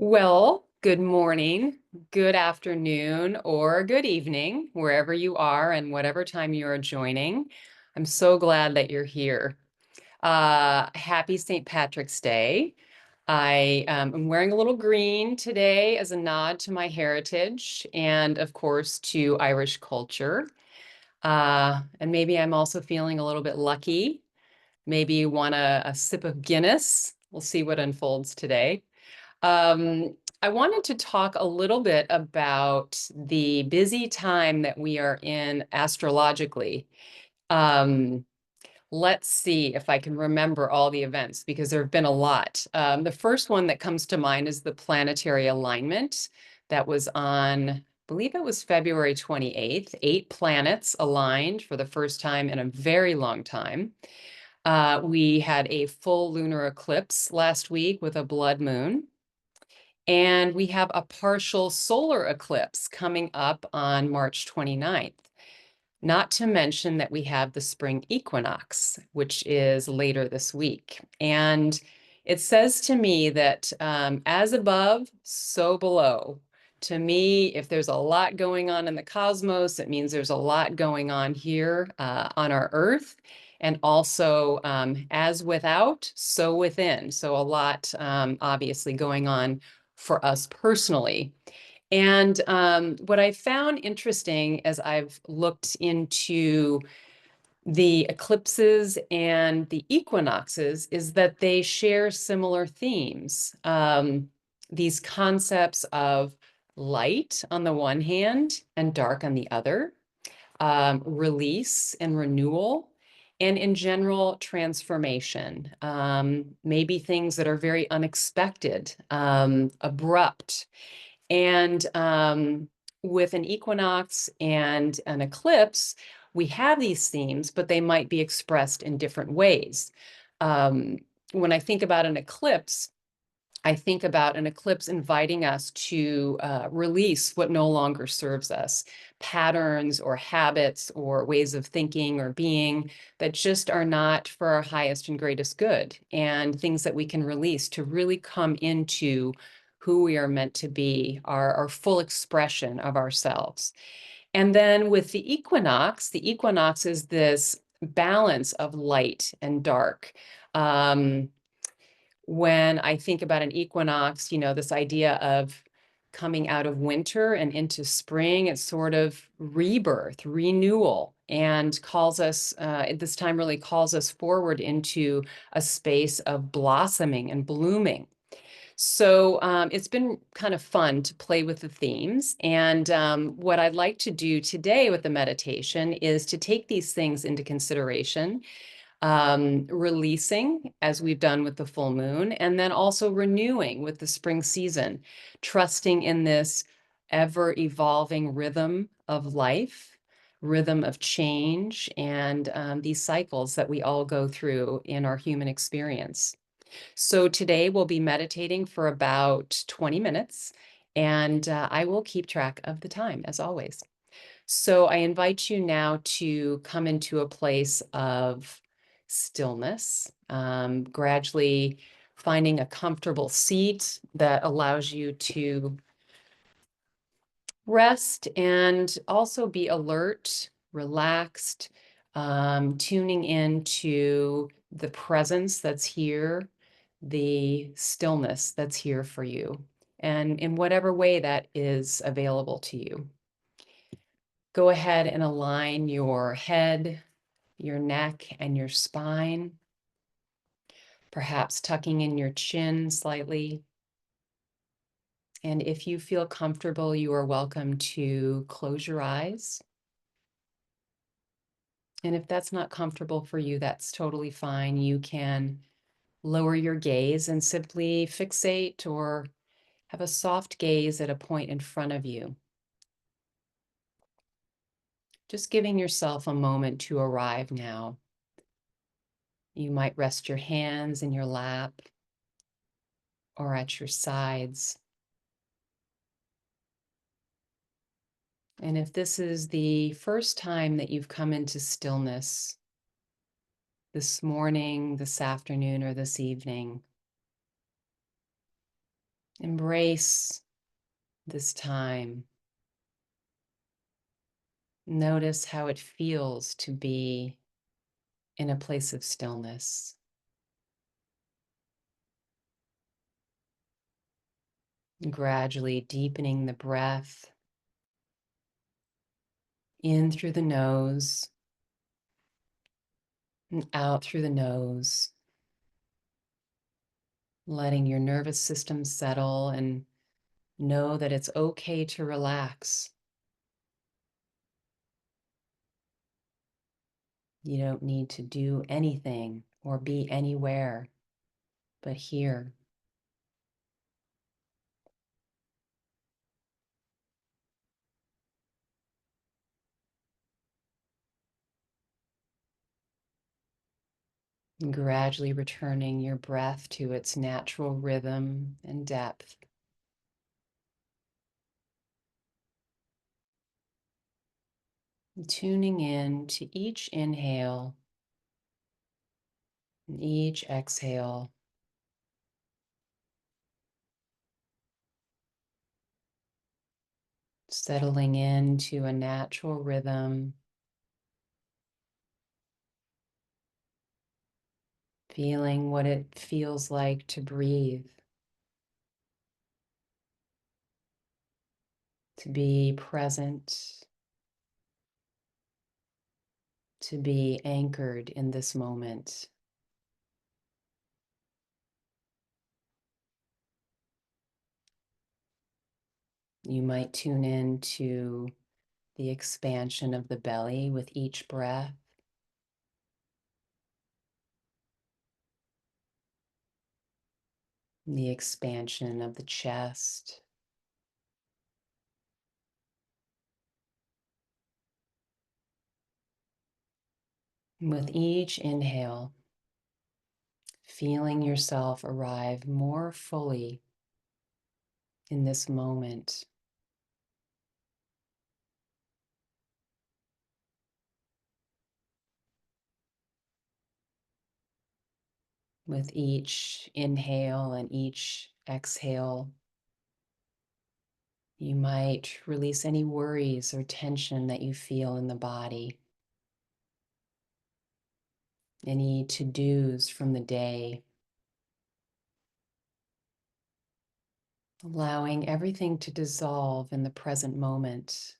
Well, good morning, good afternoon, or good evening, wherever you are and whatever time you are joining. I'm so glad that you're here. Happy St. Patrick's Day. I am wearing a little green today as a nod to my heritage and, of course, to Irish culture. And maybe I'm also feeling a little bit lucky. Maybe you want a sip of Guinness. We'll see what unfolds today. I wanted to talk a little bit about the busy time that we are in astrologically. Um, let's see if I can remember all the events because there have been a lot. The first one that comes to mind is the planetary alignment that was on, I believe it was February 28th. 8 planets aligned for the first time in a very long time. We had a full lunar eclipse last week with a blood moon. And we have a partial solar eclipse coming up on March 29th. Not to mention that we have the spring equinox, which is later this week. And it says to me that as above, so below. To me, if there's a lot going on in the cosmos, it means there's a lot going on here on our Earth. And also, as without, so within. So a lot obviously going on for us personally. And what I found interesting as I've looked into the eclipses and the equinoxes is that they share similar themes. These concepts of light on the one hand and dark on the other, release and renewal, and in general, transformation. Maybe things that are very unexpected, abrupt. And with an equinox and an eclipse, we have these themes, but they might be expressed in different ways. When I think about an eclipse, I think about an eclipse inviting us to release what no longer serves us, patterns or habits or ways of thinking or being that just are not for our highest and greatest good, and things that we can release to really come into who we are meant to be, our full expression of ourselves. And then with the equinox is this balance of light and dark. When I think about an equinox, this idea of coming out of winter and into spring, it's sort of rebirth, renewal, and calls us, at this time really calls us forward into a space of blossoming and blooming. So it's been kind of fun to play with the themes. And what I'd like to do today with the meditation is to take these things into consideration, releasing as we've done with the full moon, and then also renewing with the spring season, trusting in this ever evolving rhythm of life, rhythm of change, and these cycles that we all go through in our human experience. So today we'll be meditating for about 20 minutes, and I will keep track of the time as always. So I invite you now to come into a place of stillness, gradually finding a comfortable seat that allows you to rest and also be alert, relaxed, tuning into the presence that's here, the stillness that's here for you, and in whatever way that is available to you. Go ahead and align your head, your neck, and your spine, perhaps tucking in your chin slightly. And if you feel comfortable, you are welcome to close your eyes. And if that's not comfortable for you, that's totally fine. You can lower your gaze and simply fixate or have a soft gaze at a point in front of you. Just giving yourself a moment to arrive now. You might rest your hands in your lap or at your sides. And if this is the first time that you've come into stillness this morning, this afternoon, or this evening, Embrace this time. Notice how it feels to be in a place of stillness. Gradually deepening the breath in through the nose and out through the nose, letting your nervous system settle and know that it's okay to relax. You don't need to do anything or be anywhere but here. And gradually returning your breath to its natural rhythm and depth. Tuning in to each inhale and each exhale. Settling into a natural rhythm. Feeling what it feels like to breathe. To be present. To be anchored in this moment. You might tune in to the expansion of the belly with each breath. The expansion of the chest. With each inhale, feeling yourself arrive more fully in this moment. With each inhale and each exhale, you might release any worries or tension that you feel in the body, any to-dos from the day, allowing everything to dissolve in the present moment.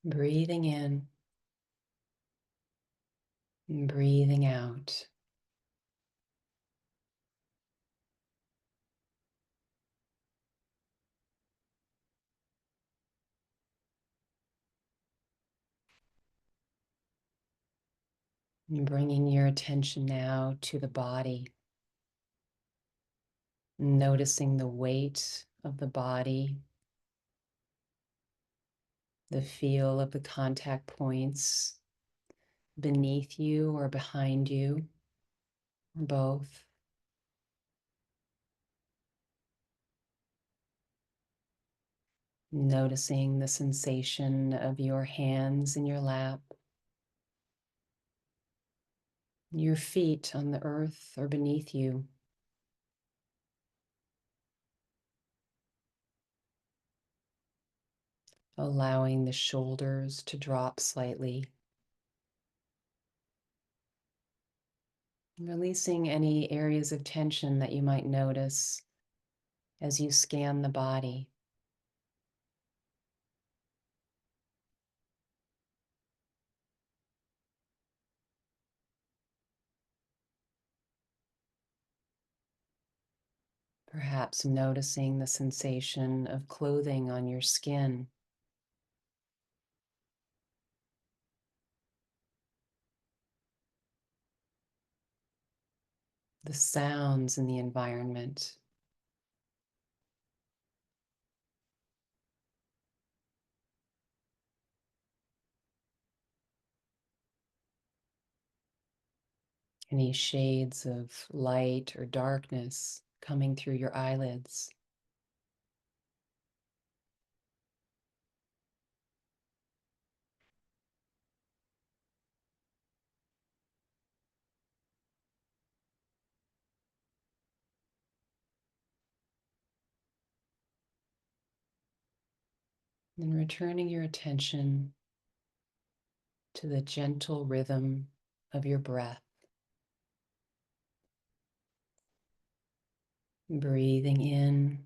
Breathing in and breathing out. And bringing your attention now to the body, noticing the weight of the body, the feel of the contact points beneath you or behind you, or both. Noticing the sensation of your hands in your lap, your feet on the earth or beneath you. Allowing the shoulders to drop slightly. Releasing any areas of tension that you might notice as you scan the body. Perhaps noticing the sensation of clothing on your skin. The sounds in the environment. Any shades of light or darkness coming through your eyelids. And returning your attention to the gentle rhythm of your breath. Breathing in,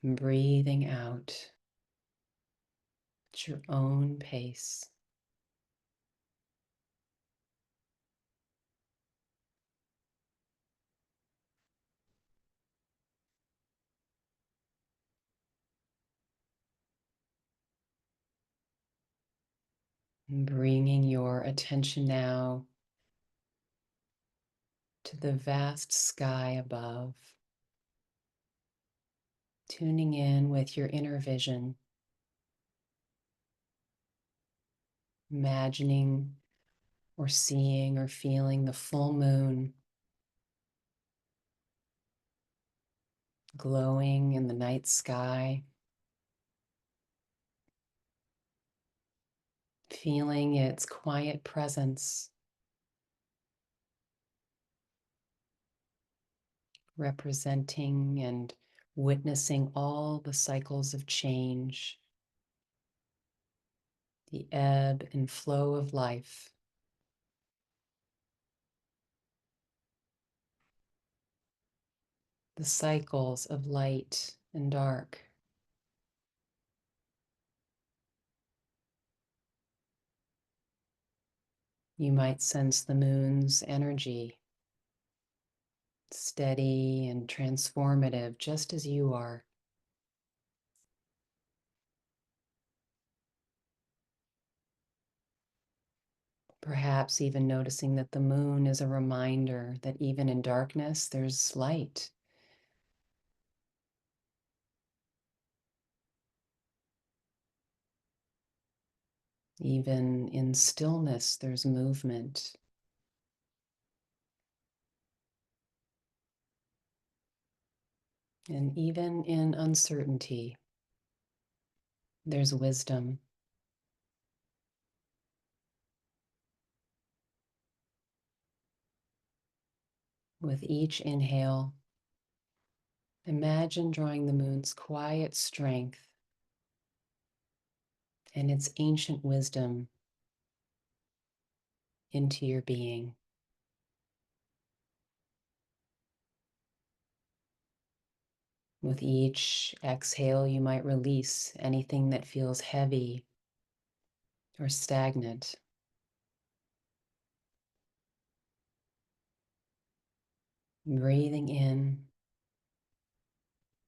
and breathing out at your own pace. And bringing your attention now to the vast sky above. Tuning in with your inner vision. Imagining or seeing or feeling the full moon glowing in the night sky. Feeling its quiet presence, representing and witnessing all the cycles of change, the ebb and flow of life. The cycles of light and dark. You might sense the moon's energy, steady and transformative, just as you are. Perhaps even noticing that the moon is a reminder that even in darkness, there's light. Even in stillness, there's movement. And even in uncertainty, there's wisdom. With each inhale, imagine drawing the moon's quiet strength and its ancient wisdom into your being. With each exhale, you might release anything that feels heavy or stagnant. Breathing in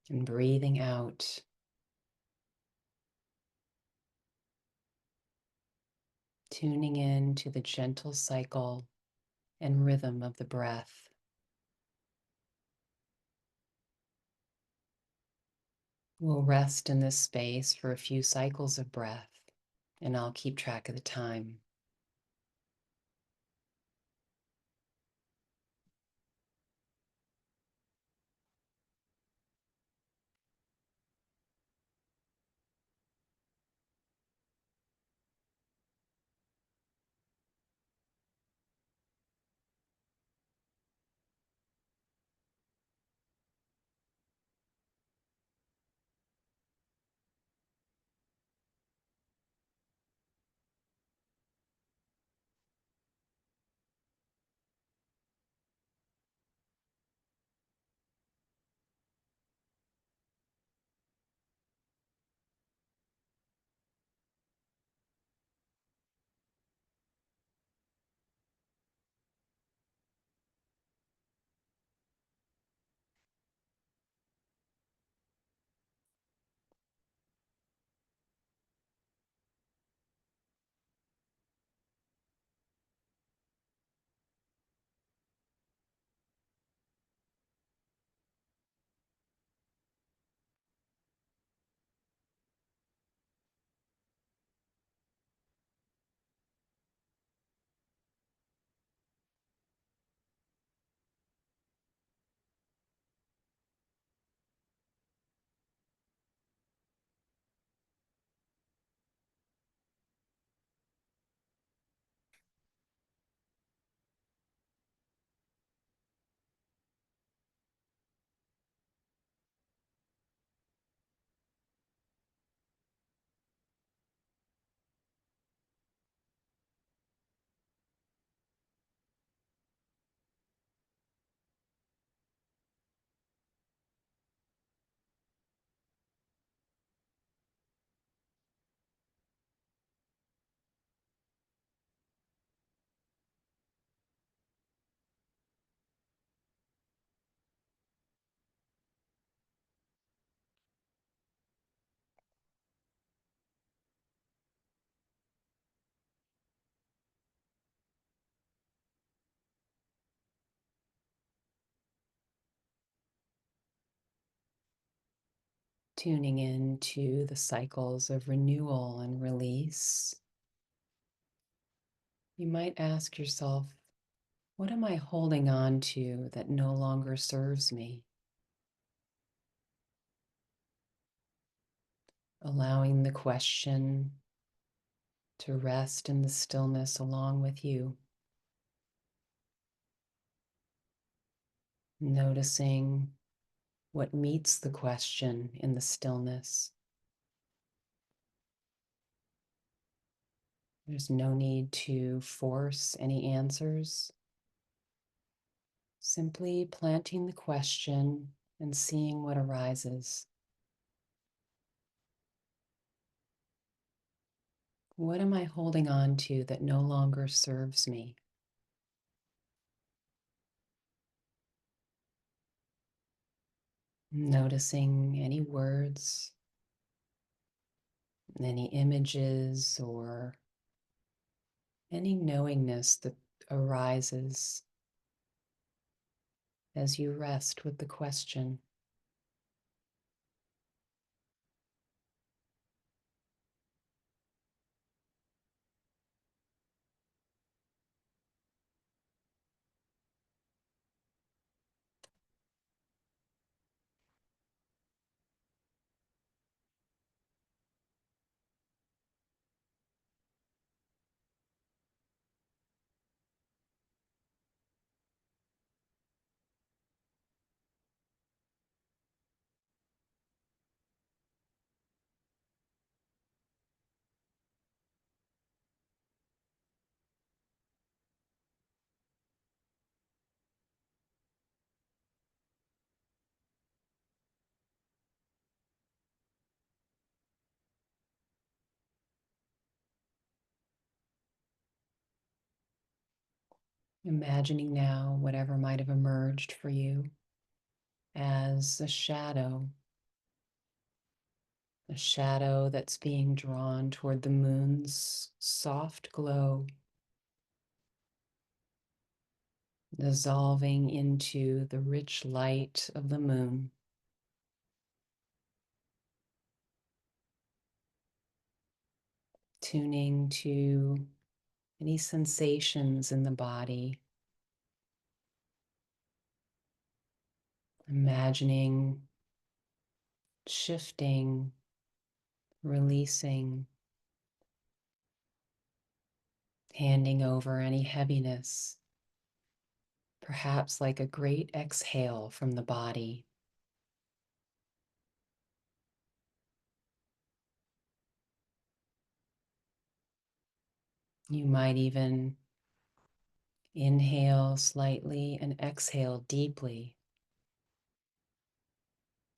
and breathing out. Tuning in to the gentle cycle and rhythm of the breath. We'll rest in this space for a few cycles of breath, and I'll keep track of the time. tuning into the cycles of renewal and release. You might ask yourself, what am I holding on to that no longer serves me? Allowing the question to rest in the stillness along with you. Noticing what meets the question in the stillness. There's no need to force any answers. Simply planting the question and seeing what arises. What am I holding on to that no longer serves me? Noticing any words, any images, or any knowingness that arises as you rest with the question. Imagining now whatever might have emerged for you as a shadow that's being drawn toward the moon's soft glow, dissolving into the rich light of the moon. Tuning to any sensations in the body, imagining shifting, releasing, handing over any heaviness, perhaps like a great exhale from the body. You might even inhale slightly and exhale deeply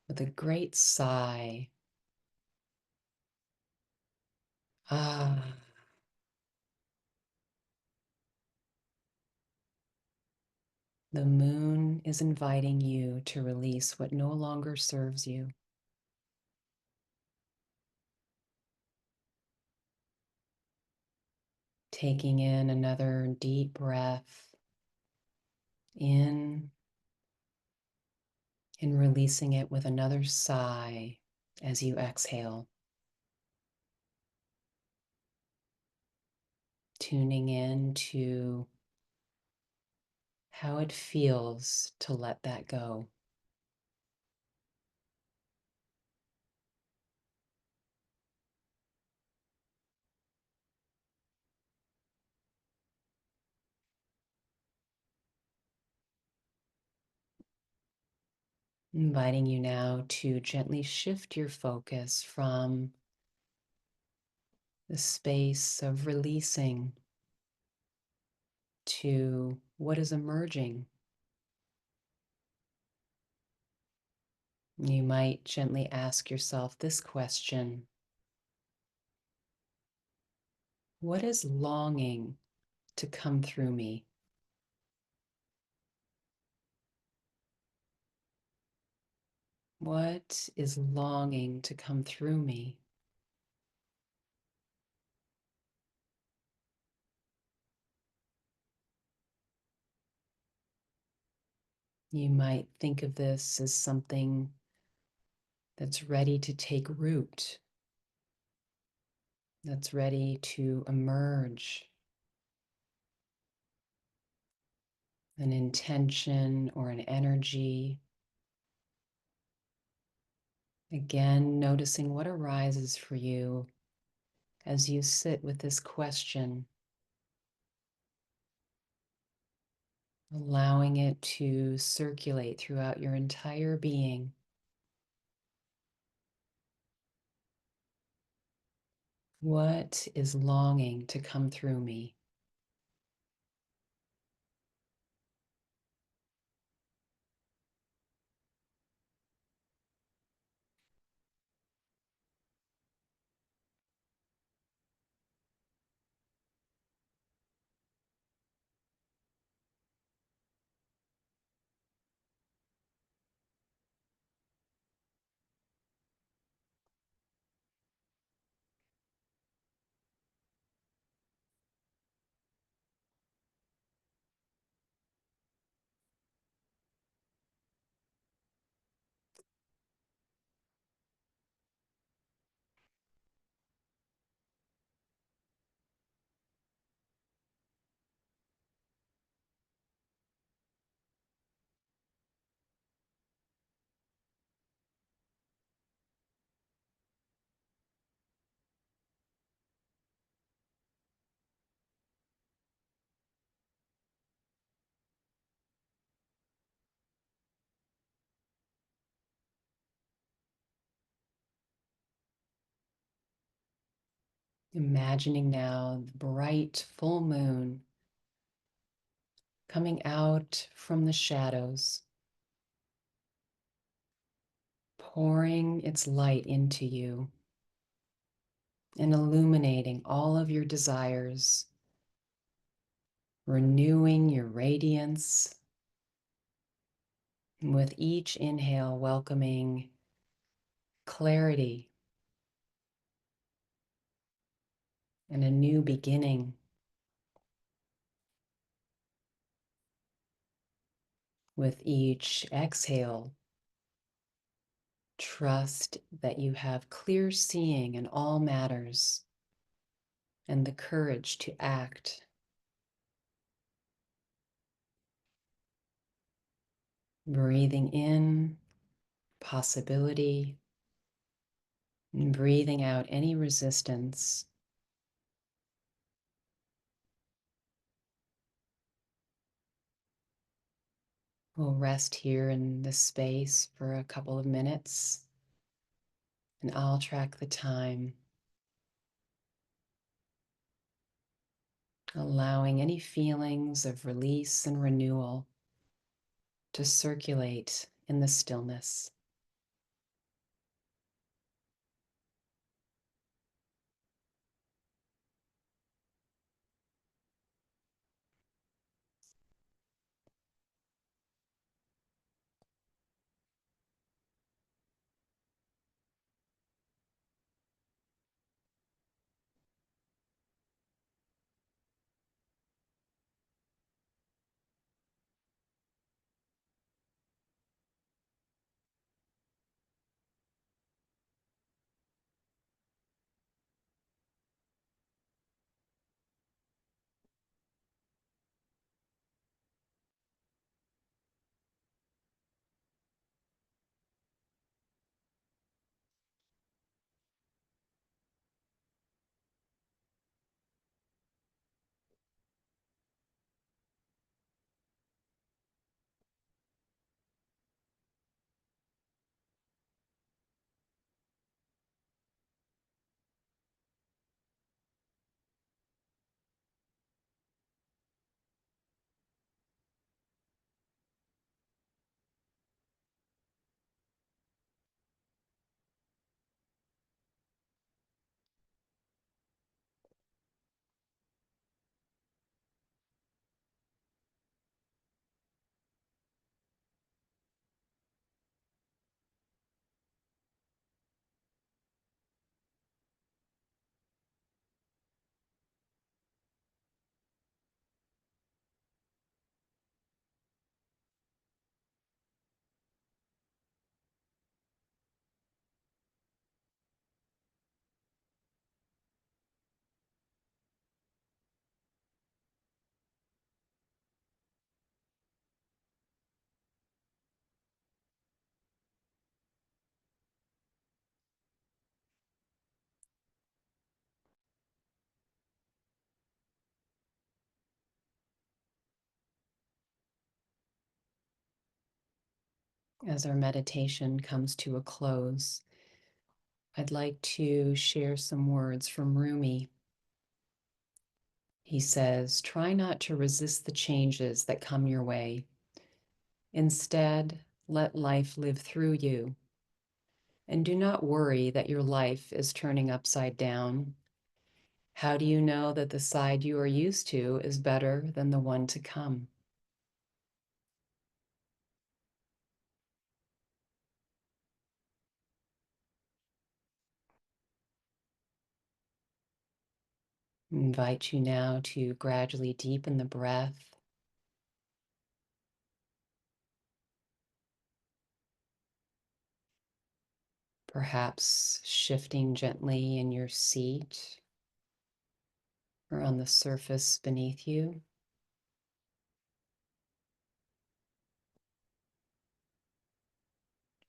with a great sigh. Ah, the moon is inviting you to release what no longer serves you. Taking in another deep breath in and releasing it with another sigh as you exhale. Tuning in to how it feels to let that go. Inviting you now to gently shift your focus from the space of releasing to what is emerging. You might gently ask yourself this question: what is longing to come through me? What is longing to come through me? You might think of this as something that's ready to take root, that's ready to emerge, an intention or an energy. Again, noticing what arises for you as you sit with this question, allowing it to circulate throughout your entire being. What is longing to come through me? Imagining now the bright full moon coming out from the shadows, pouring its light into you and illuminating all of your desires, renewing your radiance, and with each inhale, welcoming clarity and a new beginning. With each exhale, trust that you have clear seeing in all matters and the courage to act. Breathing in possibility and breathing out any resistance. We'll rest here in this space for a couple of minutes, and I'll track the time, allowing any feelings of release and renewal to circulate in the stillness. As our meditation comes to a close, I'd like to share some words from Rumi. He says, "Try not to resist the changes that come your way. Instead, let life live through you. And do not worry that your life is turning upside down. How do you know that the side you are used to is better than the one to come?" I invite you now to gradually deepen the breath, perhaps shifting gently in your seat or on the surface beneath you.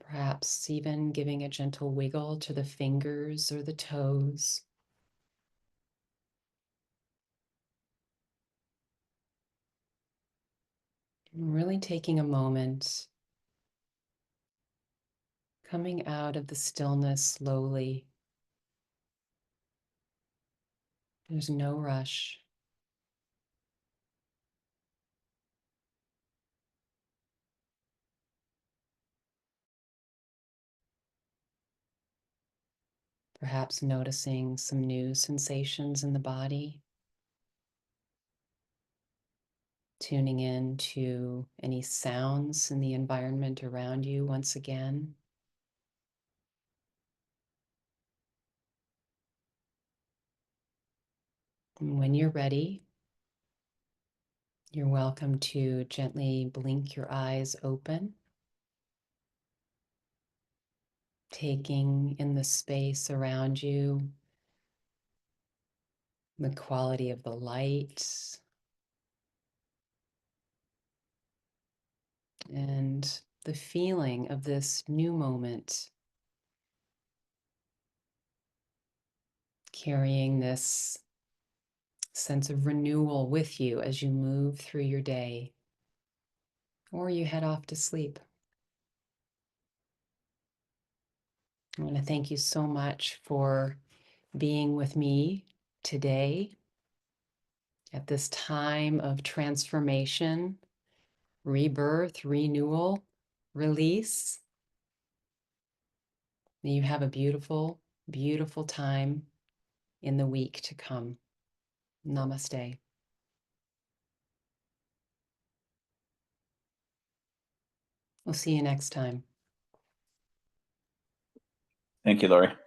Perhaps even giving a gentle wiggle to the fingers or the toes. And really taking a moment, coming out of the stillness slowly. There's no rush. Perhaps noticing some new sensations in the body, tuning in to any sounds in the environment around you once again. And when you're ready, you're welcome to gently blink your eyes open, taking in the space around you, the quality of the light, and the feeling of this new moment, carrying this sense of renewal with you as you move through your day or you head off to sleep. I want to thank you so much for being with me today at this time of transformation, rebirth, renewal, release. May you have a beautiful, beautiful time in the week to come. Namaste. We'll see you next time. Thank you, Lori.